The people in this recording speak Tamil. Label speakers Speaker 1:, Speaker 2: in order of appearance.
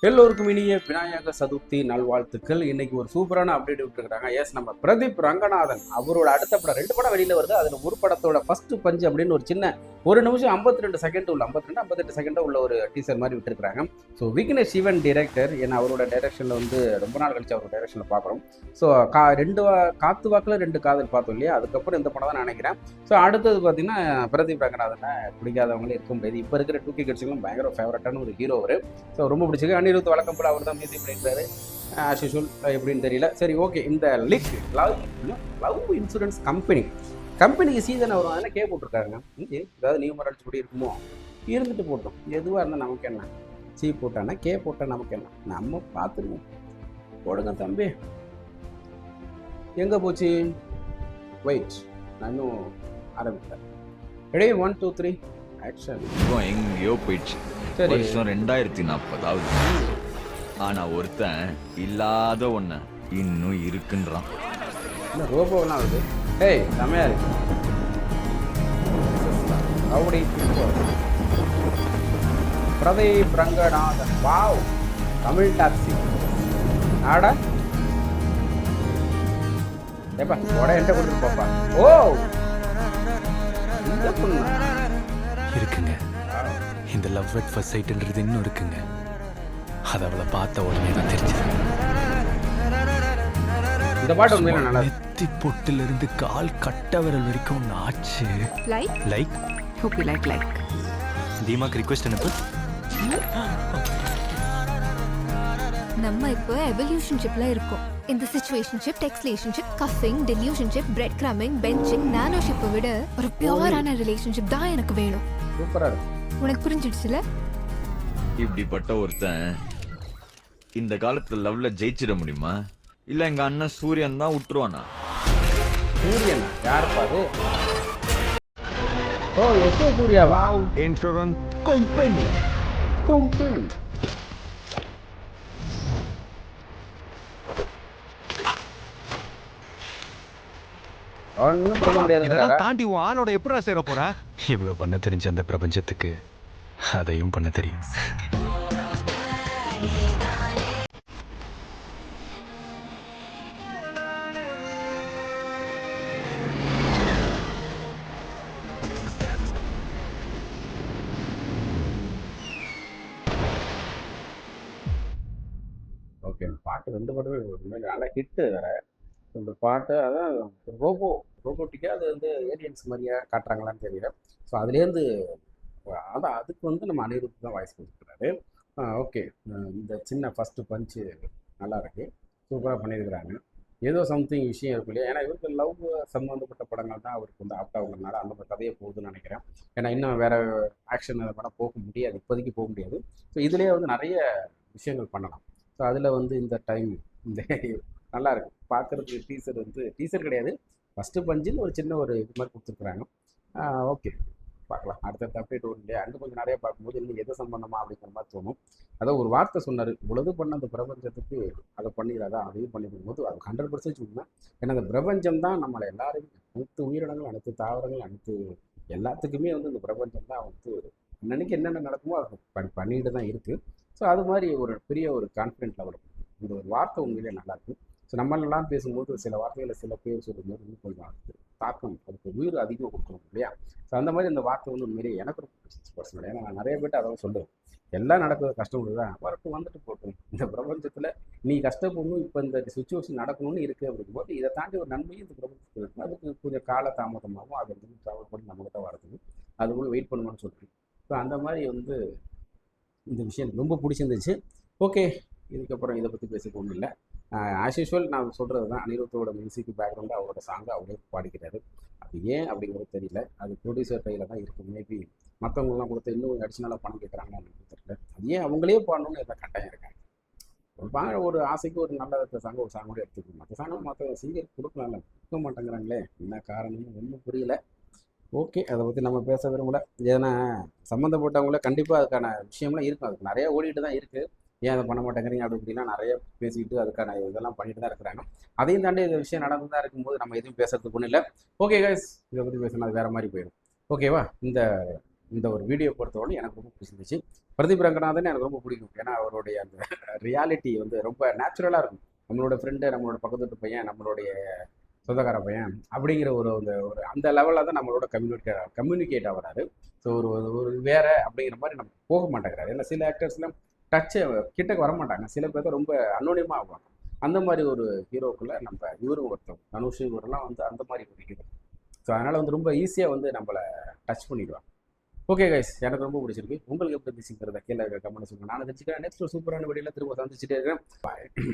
Speaker 1: எல்லோருக்கும் இனிய விநாயக சதுர்த்தி நல்வாழ்த்துக்கள். இன்னைக்கு ஒரு சூப்பரான அப்டேட் விட்டுருக்காங்க. எஸ், நம்ம பிரதீப் ரங்கநாதன் அவரோட அடுத்த படம் 2 படம் வெளியில வருது. அதுல ஒரு படத்தோட ஃபர்ஸ்ட் பஞ்ச் அப்படின்னு ஒரு சின்ன 1 நிமிஷம் 52 செகண்ட் உள்ள 58 செகண்ட் உள்ள ஒரு டீசர் மாதிரி விட்டுருக்காங்க. ஸோ விக்னேஷ் சிவன் டைரக்டர், ஏன்னா அவரோட டைரக்ஷன்ல வந்து ரொம்ப நாள் கழிச்சு அவரோட டைரக்ஷன்ல பார்க்குறோம். ஸோ காத்து வாக்கில் 2 காதல் பார்த்தோம் இல்லையா, அதுக்கப்புறம் இந்த படம் தான் நினைக்கிறேன். ஸோ அடுத்தது பார்த்தீங்கன்னா பிரதீப் ரங்கநாதனை பிடிக்காதவங்களே இருக்க முடியாது. இப்போ இருக்கிற 2K கிட்ஸுங்களும் பயங்கர ஃபேவரட்டான ஒரு ஹீரோ அவர். ஸோ ரொம்ப பிடிச்சிருக்கு. அனிருத் வழக்கம் போல அவர் தான் மியூசிக் பண்ணியிருக்காரு. ஆஷிஷுல் எப்படின்னு தெரியல. சரி, ஓகே. இந்த லிக் லவ் இன்சூரன்ஸ் கம்பெனிக்கு சீசன் வரும், அதெல்லாம் கே போட்டிருக்காங்க. ஏதாவது நியூமரல்ஸ் இப்படி இருக்குமோ, இருந்துட்டு போட்டோம். எதுவாக இருந்தால் நமக்கு என்ன, சி போட்டானா கே போட்டால் நமக்கு என்ன, நம்ம பார்த்துருவோம். போடுங்க தம்பி. எங்கே போச்சு? வெயிட், நான் இன்னும் ஆரம்பித்தேன். Ready, 1 2 3 action.
Speaker 2: எங்கேயோ போயிடுச்சு.
Speaker 1: சரி,
Speaker 2: வருஷம் 2040 ஆனா ஒருத்தன் இல்லாத ஒண்ண இன்னும் இருக்குன்றான்.
Speaker 1: என்ன ரோபோலாம் வருது? ஏய், செமையா இருக்கு. Rowdy Pradeep Ranganathan. Wow, Tamil taxi. ஆடா ஏப்பா, உட என்கிட்ட கொடுத்துட்டு போப்பா. ஓ, இந்த பொண்ணு
Speaker 3: இருக்குங்க. இந்த லவ் அட் ஃபர்ஸ்ட் சைட்ன்றது இன்னும் இருக்குங்க. அது அவளை பார்த்த உடனே தான் தெரிஞ்சது.
Speaker 1: இந்த பாட்டு உண்மையில நல்லா இருக்கு.
Speaker 3: நெத்தி பொட்டுல இருந்து கால் கட்ட விரல் வரைக்கும் ஆச்சு. லைக்
Speaker 4: ஓகே, லைக்
Speaker 3: தீமாக்கு ரிக்வெஸ்ட் அனுப்பு.
Speaker 5: நம்ம இப்போ எவல்யூஷன்ஷிப்ல இருக்கோம். இந்த சிச்சுவேஷன்ஷிப், டெக்ஸ்லேஷன்ஷிப், கஃபிங், டெலியூஷன்ஷிப், பிரெட் கிராமிங், பெஞ்சிங், நானோஷிப்பை விட ஒரு பியூரான ரிலேஷன்ஷிப் தான் எனக்கு வேணும்.
Speaker 1: சூப்பரா இருக்கு.
Speaker 5: உனக்கு புரிஞ்சிடுச்சுல?
Speaker 2: இப்படிப்பட்ட ஒருத்தன் இந்த காலத்துல லவ்ல ஜெயிச்சிட முடியுமா? இல்ல எங்க அண்ணன் சூரியன் தான் விட்டுருவானா?
Speaker 1: சூரியனா? யாருப்பா அது? ஓ, so Surya. Wow,
Speaker 2: insurance
Speaker 1: company. ஒன்றும் சொல்ல முடியாது.
Speaker 6: தாண்டி உன் ஆளோட எப்படா சேர போற?
Speaker 3: இவ்வளவு பண்ண தெரிஞ்ச அந்த பிரபஞ்சத்துக்கு அதையும் பண்ண தெரியும்.
Speaker 1: ஓகே, பாட்டு 2 பாட்டுமே உண்மையில நல்லா ஹிட்டு வேற. இந்த பாட்டு அதான் ரோபோட்டிக்காக அது வந்து ஏலியன்ஸ் மாதிரியா காட்டுறாங்களான்னு தெரியல. ஸோ அதுலேருந்து அதான் அதுக்கு வந்து நம்ம அனிருத் தான் வாய்ஸ் கொடுத்துருக்காரு. ஓகே, இந்த சின்ன ஃபஸ்ட்டு பஞ்சு நல்லா இருக்கு, சூப்பராக பண்ணியிருக்கிறாங்க. ஏதோ சம்திங் விஷயம் இருக்கு இல்லையா, ஏன்னா இவருக்கு லவ் சம்மந்தப்பட்ட படங்கள் தான் அவருக்கு வந்து ஆப்ட் ஆகுறதுனால அந்த மாதிரி கதையை போகுதுன்னு நினைக்கிறேன். ஏன்னா இன்னும் வேற ஆக்ஷன் படம் போக முடியாது, இப்போதைக்கு போக முடியாது. ஸோ இதுலேயே வந்து நிறைய விஷயங்கள் பண்ணலாம். ஸோ அதில் வந்து இந்த டைம் இந்த நல்லா இருக்கு பார்க்குறதுக்கு. டீசர் கிடையாது, ஃபஸ்ட்டு பஞ்சில் ஒரு சின்ன ஒரு இது மாதிரி கொடுத்துருக்குறாங்க. ஓகே, பார்க்கலாம். அடுத்தடுத்த அப்டேட் வரும் இல்லையா, அங்கே கொஞ்சம் நிறைய பார்க்கும்போது இன்னும் எது சம்பந்தமா அப்படிங்கிற மாதிரி தோணும். அதான் ஒரு வார்த்தை சொன்னார், இவ்வளவு பண்ண அந்த பிரபஞ்சத்துக்கு அதை பண்ணிடாதா, அதையும் பண்ணி போகும்போது அது 100% உண்மை. ஏன்னா அந்த பிரபஞ்சம் தான் நம்மளை எல்லாரையும், அனைத்து உயிரினங்கள், அனைத்து தாவரங்கள், அனைத்து எல்லாத்துக்குமே வந்து இந்த பிரபஞ்சம் தான் வந்து அன்னன்னைக்கு என்னென்ன நடக்குமோ அது பண்ணிட்டு தான் இருக்குது. ஸோ அது மாதிரி ஒரு பெரிய ஒரு கான்ஃபிடென்ட் லெவல். இந்த ஒரு வார்த்தை உண்மையிலே நல்லாயிருக்கு. ஸோ நம்மளெல்லாம் பேசும்போது சில வார்த்தைகளை சில பேர் சொல்லும்போது இன்னும் கொஞ்சம் தாக்கம், அதுக்கு உயிர் அதிகம் கொடுக்கணும் இல்லையா. ஸோ அந்த மாதிரி இந்த வார்த்தை வந்து உண்மையிலேயே எனக்கு ரொம்ப பிடிச்சிச்சு பர்சனல். ஏன்னா நான் நிறைய பேர்ட்டு அதான் சொல்லுவேன், எல்லாம் நடக்கிறது கஷ்டப்படுது தான், வரட்டு வந்துட்டு போட்டும். இந்த பிரபஞ்சத்தில் நீ கஷ்டப்படணும், இப்போ இந்த சுச்சுவேஷன் நடக்கணும்னு இருக்குது அப்படிங்கும்போது இதை தாண்டி ஒரு நன்மையும் இந்த பிரபஞ்சத்தில் இருக்கும். அதுக்கு கொஞ்சம் கால தாமதமாகவும் அது வந்து ட்ராவல் பண்ணி நம்மகிட்ட வரதுக்கு அதுக்குள்ள வெயிட் பண்ணணும்னு சொல்கிறேன். ஸோ அந்த மாதிரி வந்து இந்த விஷயம் எனக்கு ரொம்ப பிடிச்சிருந்துச்சு. ஓகே, இதுக்கப்புறம் இதை பற்றி பேசிக்க ஒன்றும் இல்லை. ஆஸ் யூஷுவல் நான் சொல்கிறது தான், அனிருத்தோட மியூசிக் பேக்ரவுண்டு அவரோட சாங்கை அவரே பாடிக்கிறாரு. அது ஏன் அப்படிங்கிறது தெரியல, அது ப்ரொடியூசர் கையில் தான் இருக்குது. மேபி மற்றவங்களாம் கொடுத்து இன்னும் அடிஷ்னலாக பணம் கேட்குறாங்கன்னு எனக்கு தெரியல. அது ஏன் அவங்களே பாடணும்னு எதாவது கட்டாயம் இருக்காங்க. ஒரு ஆசைக்கு ஒரு நல்ல சாங்கை ஒரு சாங்கோட எடுத்துக்கணும், மற்ற சாங்கும் மற்ற சிங்கர் கொடுக்கலாம்ல, கொடுக்க மாட்டேங்கிறாங்களே, என்ன காரணம்னு ஒன்றும் புரியல. ஓகே, அதை பற்றி நம்ம பேச விரும்பல. ஏன்னா சம்மந்தப்பட்டவங்கள கண்டிப்பாக அதுக்கான விஷயம்லாம் இருக்கும், அதுக்கு நிறைய ஓடிட்டு தான் இருக்குது. ஏன் அதை பண்ண மாட்டேங்கிறீங்க அப்படி இப்படின்னா நிறைய பேசிக்கிட்டு அதுக்கான இதெல்லாம் பண்ணிட்டு தான் இருக்கிறாங்க. அதையும் தாண்டி இந்த விஷயம் நடந்து தான் இருக்கும்போது நம்ம எதுவும் பேசுறதுக்கு ஒன்றும் இல்லை. ஓகே கைஸ், இதை பற்றி பேசினா அது வேறு மாதிரி போயிடும். ஓகேவா? இந்த ஒரு வீடியோ பொறுத்தவரை எனக்கு ரொம்ப பிடிச்சிருந்துச்சு. பிரதீப் ரங்கநாதன் எனக்கு ரொம்ப பிடிக்கும். ஏன்னா அவருடைய அந்த ரியாலிட்டி வந்து ரொம்ப நேச்சுரலாக இருக்கும். நம்மளோட ஃப்ரெண்டு, நம்மளோட பக்கத்து வீட்டு பையன், நம்மளுடைய சொந்தக்கார பையன் அப்படிங்கிற ஒரு அந்த லெவலில் தான் நம்மளோட கம்யூனிகேட் ஆகிறாரு. ஸோ ஒரு ஒரு வேற அப்படிங்கிற மாதிரி நம்ம போக மாட்டேங்கிறாரு. ஏன்னா சில ஆக்டர்ஸ்லாம் டச்சு கிட்டக்கு வர மாட்டாங்க. சில பேர் ரொம்ப அன்னோனியமாக ஆகுவாங்க. அந்த மாதிரி ஒரு ஹீரோக்குள்ள நம்ம இவரும் ஒருத்தர் தனுஷ் இவரெல்லாம் வந்து அந்த மாதிரி ஒரு ஹீரோ. ஸோ அதனால் வந்து ரொம்ப ஈஸியாக வந்து நம்மளை டச் பண்ணிடுவாங்க. ஓகே கைஸ், எனக்கு ரொம்ப பிடிச்சிருக்கு. உங்களுக்கு எப்படி இருந்துச்சுங்கிறத கீழே கமெண்ட் சொல்லுங்கள். நான் தெரிஞ்சுக்கிறேன். நெக்ஸ்ட் ஒரு சூப்பரான வீடியோவில் திரும்ப சந்திச்சுட்டே இருக்கேன். பாய்.